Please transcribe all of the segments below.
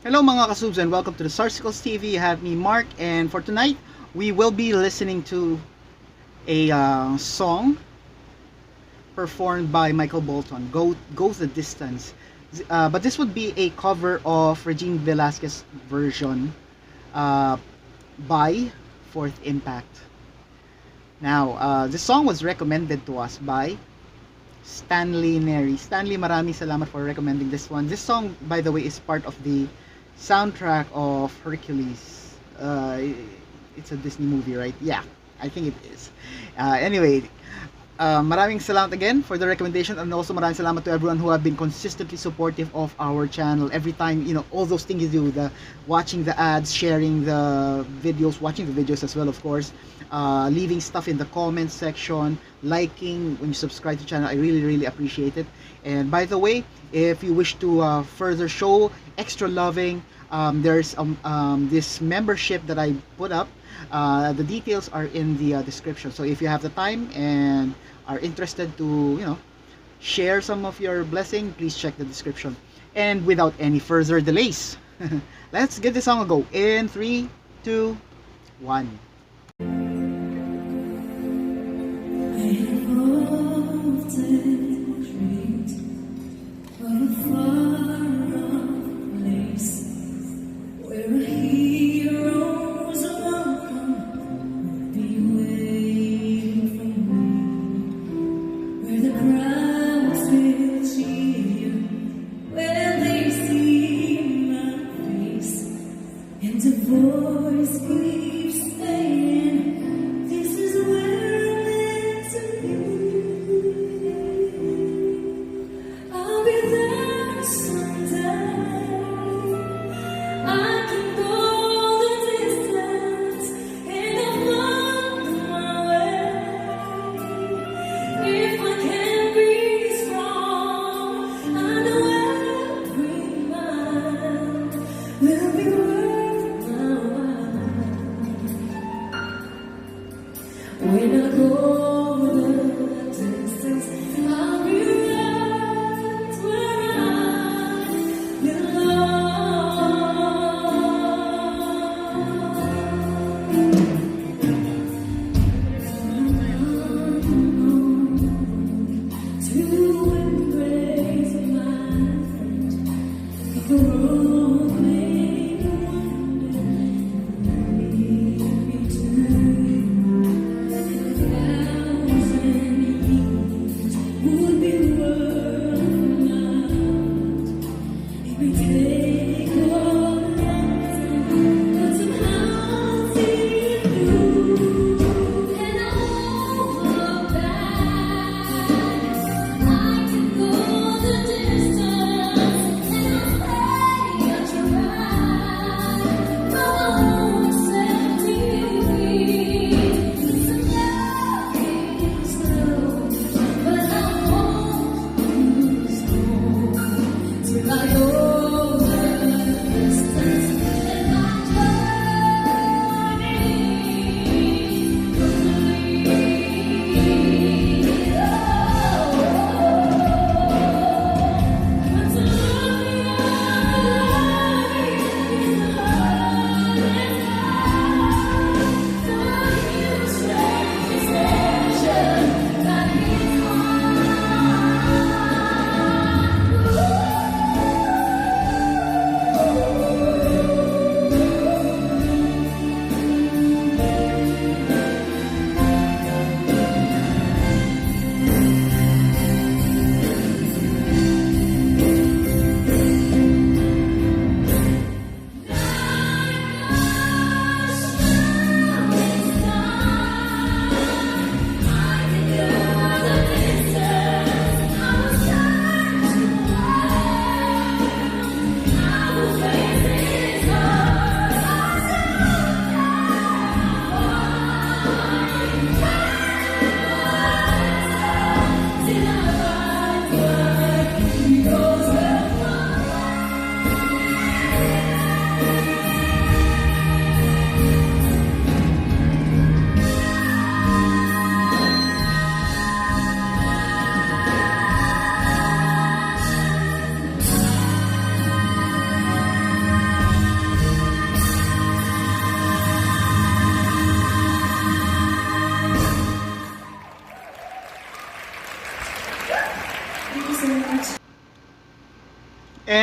Hello mga kasubs and welcome to the Sarsicles TV. You have me Mark, and for tonight we will be listening to a song performed by Michael Bolton, Go the Distance. But this would be a cover of Regine Velasquez version uh, by Fourth Impact. Now, this song was recommended to us by Stanley Neri. Stanley, maraming salamat for recommending this one. This song, by the way, is part of the soundtrack of Hercules. It's a Disney movie, right? Yeah, I think it is. Anyway, maraming salamat again for the recommendation, and also maraming salamat to everyone who have been consistently supportive of our channel. Every time, all those things you do, the watching the ads, sharing the videos, watching the videos as well, of course, leaving stuff in the comments section, liking when you subscribe to the channel. I really appreciate it. And by the way, if you wish to further show extra loving, there's this membership that I put up. The details are in the description. So if you have the time and are interested to share some of your blessing, please check the description. And without any further delays, let's give this song a go. In 3, 2, 1.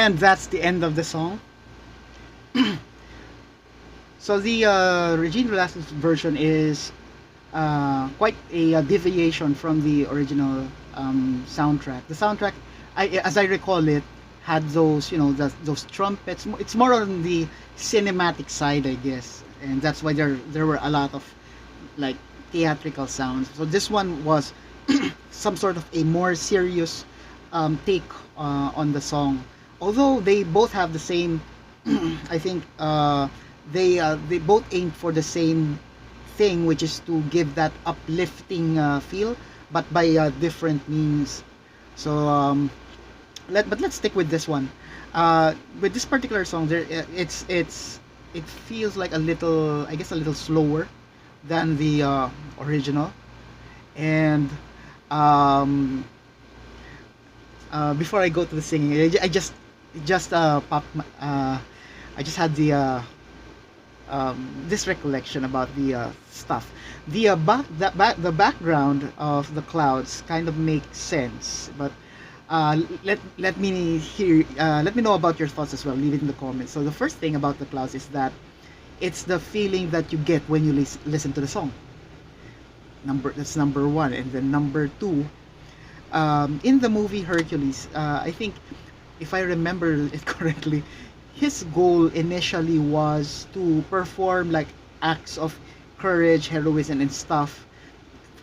And that's the end of the song. So the Regine Velasquez version is quite a deviation from the original soundtrack. The soundtrack, as I recall it, had those, those trumpets. It's more on the cinematic side, I guess, and that's why there were a lot of like theatrical sounds. So this one was some sort of a more serious take on the song. Although they both have the same, I think they both aim for the same thing, which is to give that uplifting feel, but by different means. So let's stick with this one. With this particular song, it feels like a little, I guess, a little slower than the original. And um, before I go to the singing, just pop. I just had this recollection about the stuff. The background of the clouds kind of makes sense, but let me know about your thoughts as well. Leave it in the comments. So the first thing about the clouds is that it's the feeling that you get when you listen to the song. That's number one, and then number two, in the movie Hercules, I think if I remember it correctly, his goal initially was to perform like acts of courage, heroism, and stuff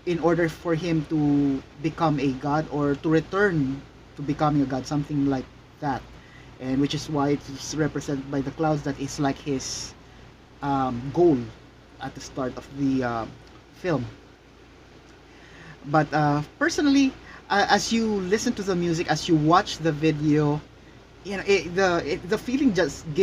in order for him to become a god, or to return to becoming a god, something like that. And which is why it's represented by the clouds. That is like his goal at the start of the film. But personally, as you listen to the music, as you watch the video, the feeling just it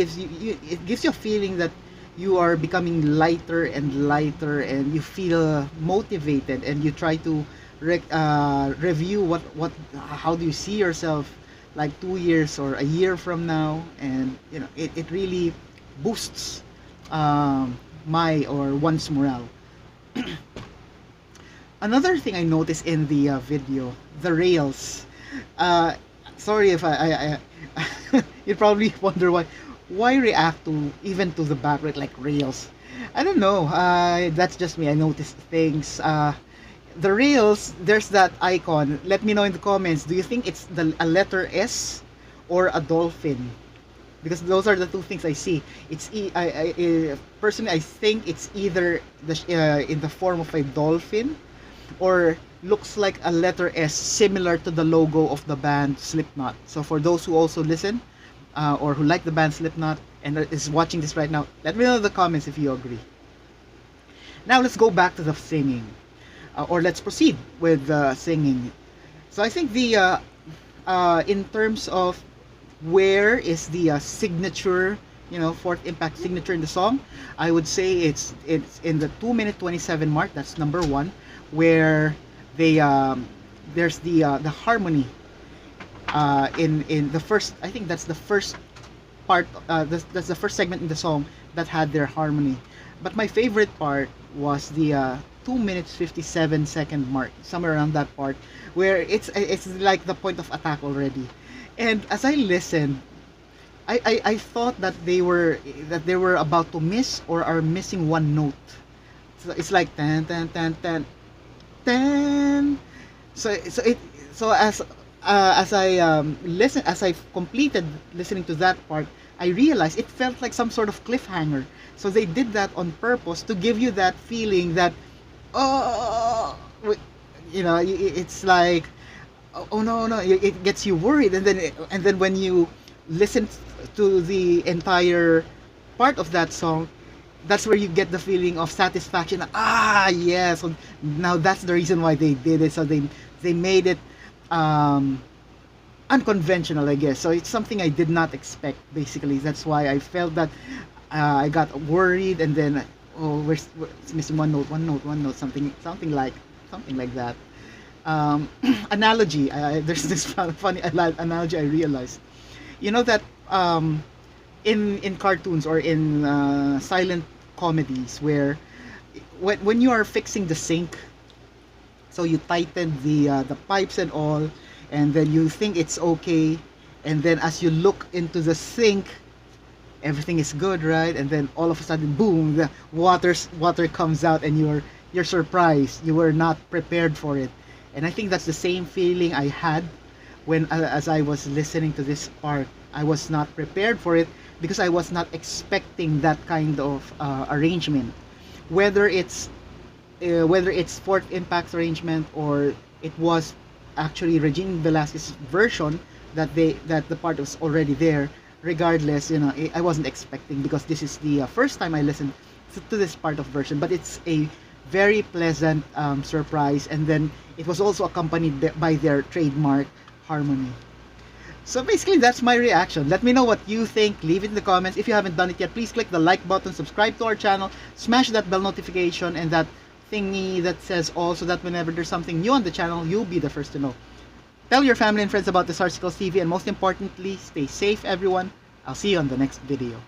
gives you a feeling that you are becoming lighter and lighter, and you feel motivated, and you try to review how do you see yourself like 2 years or a year from now. And it really boosts my or one's morale. Another thing I noticed in the video, the rails. Sorry if I you probably wonder why react to even to the background like rails. I don't know. That's just me. I noticed things. The rails. There's that icon. Let me know in the comments. Do you think it's a letter S or a dolphin? Because those are the two things I see. Personally, I think it's either in the form of a dolphin, or looks like a letter S, similar to the logo of the band Slipknot. So for those who also listen, or who like the band Slipknot and is watching this right now, let me know in the comments if you agree. Now let's go back to the singing, or let's proceed with the singing. So I think in terms of where is the signature, fourth impact signature in the song, I would say it's in the 2-minute 27 mark. That's number one, where there's the harmony in the first. I think that's the first part. That's the first segment in the song that had their harmony. But my favorite part was the 2 minutes 57-second mark, somewhere around that part, where it's like the point of attack already. And as I listened, I thought that they were about to miss or are missing one note. So it's like tan tan tan tan tan. So as I completed listening to that part, I realized it felt like some sort of cliffhanger. So they did that on purpose to give you that feeling that, oh, it's like, oh no, it gets you worried, and then when you listen to the entire part of that song, that's where you get the feeling of satisfaction. Yes, so now that's the reason why they did it. So they made it unconventional, I guess. So it's something I did not expect. Basically, that's why I felt that I got worried, and then it's missing one note, something like that. Analogy. There's this funny analogy I realized. You know that in cartoons or in silent comedies, where when you are fixing the sink, so you tighten the pipes and all, and then you think it's okay, and then as you look into the sink, everything is good, right? And then all of a sudden, boom, the water comes out, and you're surprised. You were not prepared for it. And I think that's the same feeling I had when as I was listening to this part. I was not prepared for it because I was not expecting that kind of arrangement. Whether it's fourth impact arrangement, or it was actually Regine Velasquez's version that the part was already there. Regardless, I wasn't expecting, because this is the first time I listened to this part of version, but it's a very pleasant surprise. And then it was also accompanied by their trademark harmony. So basically, that's my reaction. Let me know what you think. Leave it in the comments. If you haven't done it yet, please click the like button, subscribe to our channel, smash that bell notification and that thingy that says all, so that whenever there's something new on the channel, you'll be the first to know. Tell your family and friends about the Sarsicles TV, and most importantly, stay safe, everyone. I'll see you on the next video.